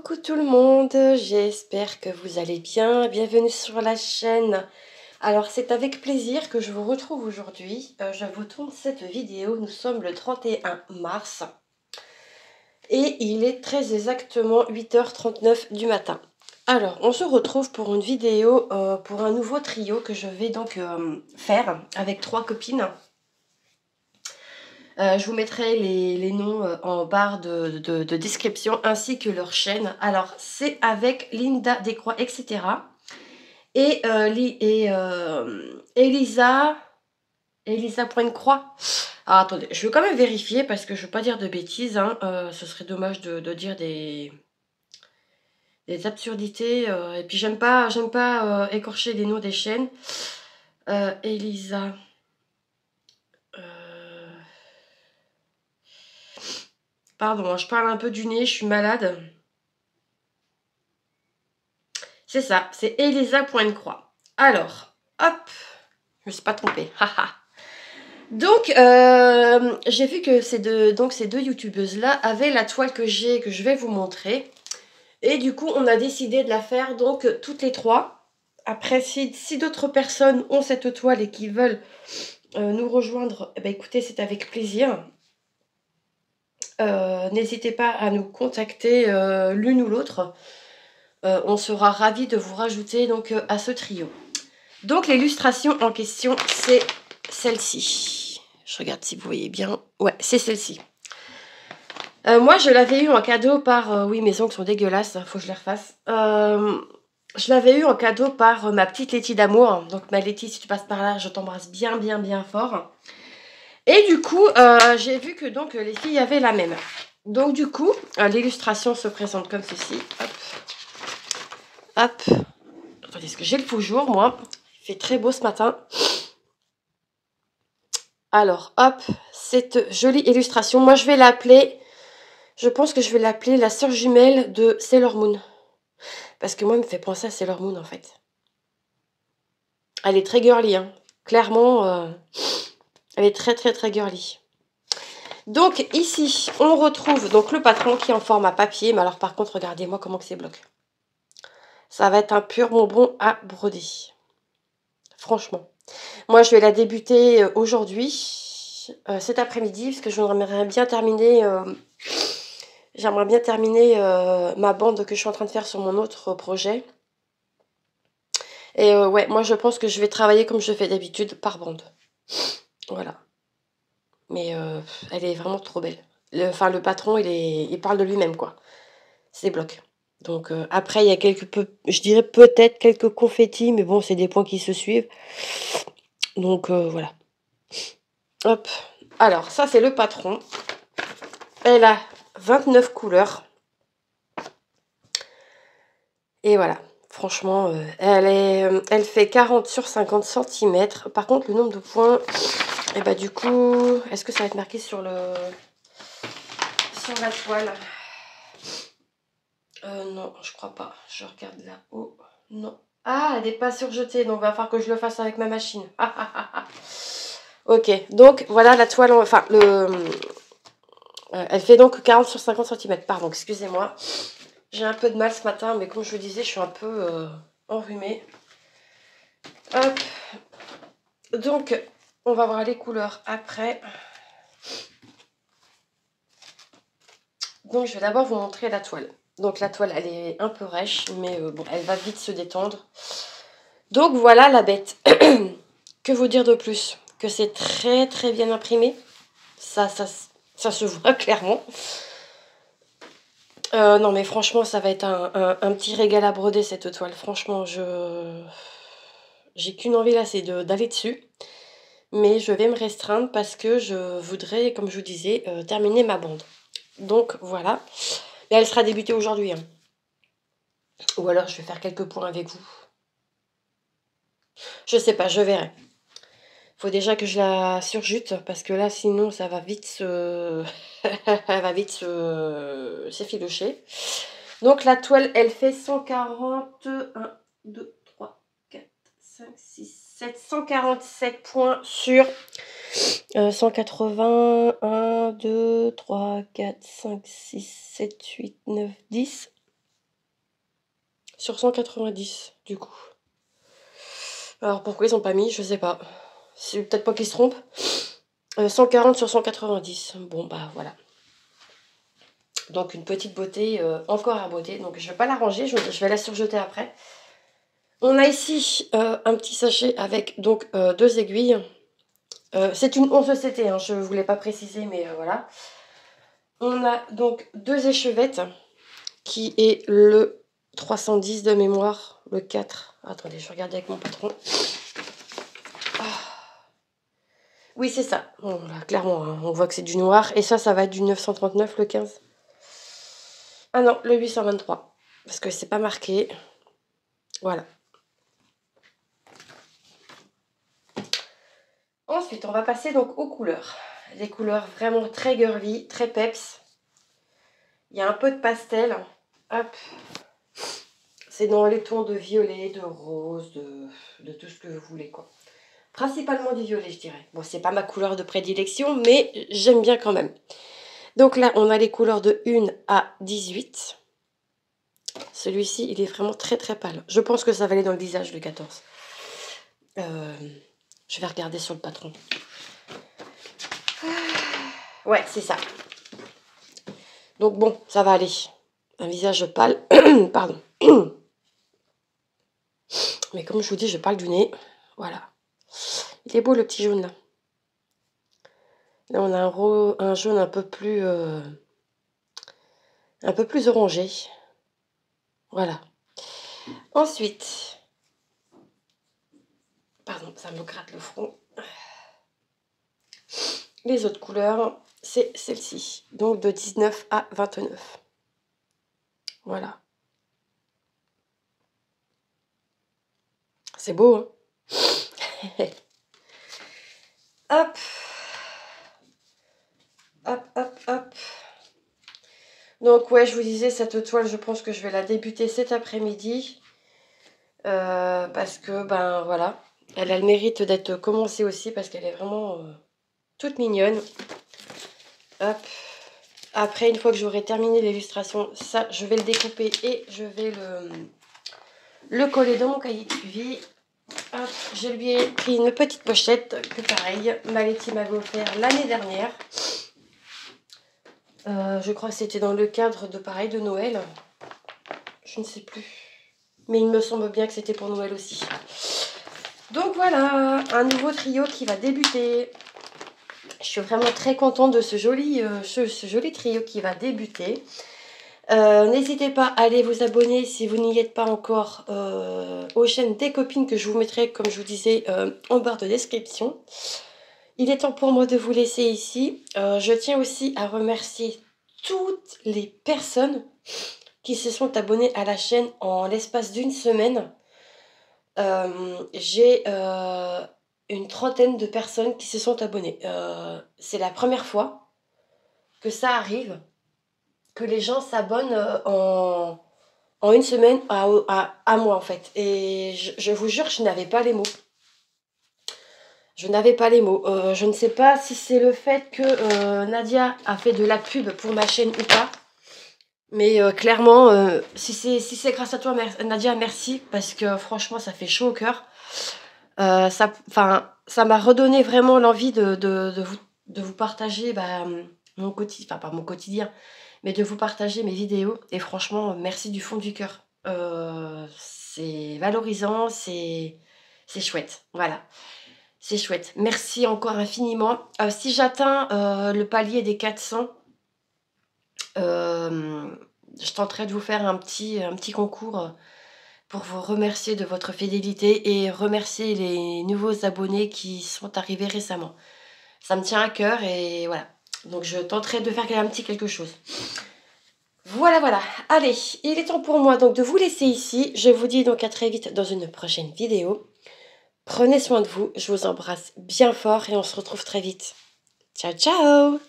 Coucou tout le monde, j'espère que vous allez bien. Bienvenue sur la chaîne. Alors c'est avec plaisir que je vous retrouve aujourd'hui. Je vous tourne cette vidéo, nous sommes le 31 mars. Et il est très exactement 8h39 du matin. Alors on se retrouve pour une vidéo, pour un nouveau trio que je vais donc faire avec 3 copines. Je vous mettrai les noms en barre de description ainsi que leur chaîne. Alors, c'est avec Linda Descroix, etc. Et, Elisa Pointe-Croix. Alors, attendez, je vais quand même vérifier parce que je ne veux pas dire de bêtises. Hein. Ce serait dommage de dire des absurdités. Et puis, j'aime pas écorcher les noms des chaînes. Elisa. Pardon, je parle un peu du nez, je suis malade. C'est ça, c'est Elisa Pointe-Croix. Alors, hop, je me suis pas trompée. Donc, j'ai vu que ces deux youtubeuses-là avaient la toile que je vais vous montrer. Et du coup, on a décidé de la faire donc toutes les trois. Après, si d'autres personnes ont cette toile et qui veulent nous rejoindre, eh ben, écoutez, c'est avec plaisir. N'hésitez pas à nous contacter l'une ou l'autre. On sera ravis de vous rajouter donc à ce trio. Donc l'illustration en question, c'est celle-ci. Je regarde si vous voyez bien. Ouais, c'est celle-ci. Moi, je l'avais eu en cadeau par... oui, mes ongles sont dégueulasses, il faut que je les refasse. Je l'avais eu en cadeau par ma petite Letty d'amour. Donc ma Letty, si tu passes par là, je t'embrasse bien, bien, bien fort. Et du coup, j'ai vu que donc les filles avaient la même. Donc du coup, l'illustration se présente comme ceci. Hop. Hop. Attendez, est-ce que j'ai le faux jour, moi? Il fait très beau ce matin. Alors, hop, cette jolie illustration. Moi, je vais l'appeler... Je pense que je vais l'appeler la sœur jumelle de Sailor Moon. Parce que moi, elle me fait penser à Sailor Moon, en fait. Elle est très girly, hein. Clairement, elle est très, très, très girly. Donc, ici, on retrouve donc le patron qui est en format papier. Mais alors, par contre, regardez-moi comment que c'est bloqué. Ça va être un pur bonbon à broder. Franchement. Moi, je vais la débuter aujourd'hui, cet après-midi, parce que j'aimerais bien terminer... J'aimerais bien terminer ma bande que je suis en train de faire sur mon autre projet. Et ouais, moi je pense que je vais travailler comme je fais d'habitude, par bande. Voilà. Mais elle est vraiment trop belle. Le patron, il parle de lui-même, quoi. C'est bloc. Donc après, il y a je dirais peut-être quelques confettis, mais bon, c'est des points qui se suivent. Donc voilà. Hop. Alors, ça c'est le patron. Elle a 29 couleurs. Et voilà, franchement, elle fait 40 sur 50 cm. Par contre, le nombre de points, et bah du coup, est-ce que ça va être marqué sur la toile? Non, je crois pas. Je regarde là-haut. Non. Ah, elle n'est pas surjetée, donc il va falloir que je le fasse avec ma machine. Ok, donc voilà la toile, enfin, elle fait donc 40 sur 50 cm. Pardon, excusez-moi. J'ai un peu de mal ce matin, mais comme je vous disais, je suis un peu enrhumée. Hop. Donc, on va voir les couleurs après. Donc, je vais d'abord vous montrer la toile. Donc, la toile, elle est un peu rêche, mais bon, elle va vite se détendre. Donc, voilà la bête. Que vous dire de plus? Que c'est très, très bien imprimé. Ça se voit clairement. Non, mais franchement, ça va être un petit régal à broder, cette toile. Franchement, j'ai qu'une envie là, c'est d'aller dessus. Mais je vais me restreindre parce que je voudrais, comme je vous disais, terminer ma bande. Donc voilà. Et elle sera débutée aujourd'hui. Hein. Ou alors je vais faire quelques points avec vous. Je sais pas, je verrai. Faut déjà que je la surjute parce que là sinon ça va vite se... elle va vite s'effilocher. Donc la toile elle fait 141, 2, 3, 4, 5, 6, 7, 147 points sur 180, 1, 2, 3, 4, 5, 6, 7, 8, 9, 10. sur 190 du coup. Alors pourquoi ils ont pas mis, je sais pas. C'est peut-être pas qu'ils se trompent. 140 sur 190. Bon bah voilà. Donc une petite beauté, encore à beauté. Donc je vais pas la ranger, je vais la surjeter après. On a ici un petit sachet avec donc 2 aiguilles. C'est une 11 CT, hein, je ne voulais pas préciser, mais voilà. On a donc 2 échevettes, qui est le 310 de mémoire, le 4. Attendez, je regarde avec mon patron. Oui, c'est ça. Bon, là, clairement, hein, on voit que c'est du noir. Et ça va être du 939, le 15. Ah non, le 823. Parce que c'est pas marqué. Voilà. Ensuite, on va passer donc aux couleurs. Des couleurs vraiment très girly, très peps. Il y a un peu de pastel. Hop. C'est dans les tons de violet, de rose, de tout ce que vous voulez, quoi. Principalement du violet, je dirais. Bon, c'est pas ma couleur de prédilection, mais j'aime bien quand même. Donc là, on a les couleurs de 1 à 18. Celui-ci, il est vraiment très très pâle. Je pense que ça va aller dans le visage, le 14. Je vais regarder sur le patron. Ouais, c'est ça. Donc bon, ça va aller. Un visage pâle. Pardon. Mais comme je vous dis, je parle du nez. Voilà. Il est beau le petit jaune là. Là, on a un jaune un peu plus orangé. Voilà. Ensuite, pardon, ça me gratte le front. Les autres couleurs, c'est celle-ci. Donc de 19 à 29. Voilà. C'est beau, hein? Hop. Hop, hop, hop. Donc ouais, je vous disais, cette toile, je pense que je vais la débuter cet après-midi. Parce que, ben voilà, elle a le mérite d'être commencée aussi parce qu'elle est vraiment toute mignonne. Hop. Après, une fois que j'aurai terminé l'illustration, ça, je vais le découper et je vais le coller dans mon cahier de suivi. Hop, je lui ai pris une petite pochette que pareil, Maletti m'avait offert l'année dernière. Je crois que c'était dans le cadre de pareil de Noël. Je ne sais plus. Mais il me semble bien que c'était pour Noël aussi. Donc voilà, un nouveau trio qui va débuter. Je suis vraiment très contente de ce joli trio qui va débuter. N'hésitez pas à aller vous abonner si vous n'y êtes pas encore aux chaînes des copines que je vous mettrai, comme je vous disais, en barre de description. Il est temps pour moi de vous laisser ici. Je tiens aussi à remercier toutes les personnes qui se sont abonnées à la chaîne en l'espace d'une semaine. J'ai une trentaine de personnes qui se sont abonnées. C'est la première fois que ça arrive, que les gens s'abonnent en une semaine à moi en fait. Et je vous jure, je n'avais pas les mots. Je n'avais pas les mots. Je ne sais pas si c'est le fait que Nadia a fait de la pub pour ma chaîne ou pas. Mais clairement, si c'est grâce à toi, Nadia, merci. Parce que franchement, ça fait chaud au cœur. Ça m'a redonné vraiment l'envie de vous partager mon quotidien. Enfin, pas mon quotidien, mais de vous partager mes vidéos. Et franchement, merci du fond du cœur. C'est valorisant, c'est chouette. Voilà. C'est chouette. Merci encore infiniment. Si j'atteins le palier des 400, je tenterai de vous faire un petit concours pour vous remercier de votre fidélité et remercier les nouveaux abonnés qui sont arrivés récemment. Ça me tient à cœur et voilà. Donc je tenterai de faire un petit quelque chose. Voilà, voilà. Allez, il est temps pour moi donc de vous laisser ici. Je vous dis donc à très vite dans une prochaine vidéo. Prenez soin de vous, je vous embrasse bien fort et on se retrouve très vite. Ciao, ciao!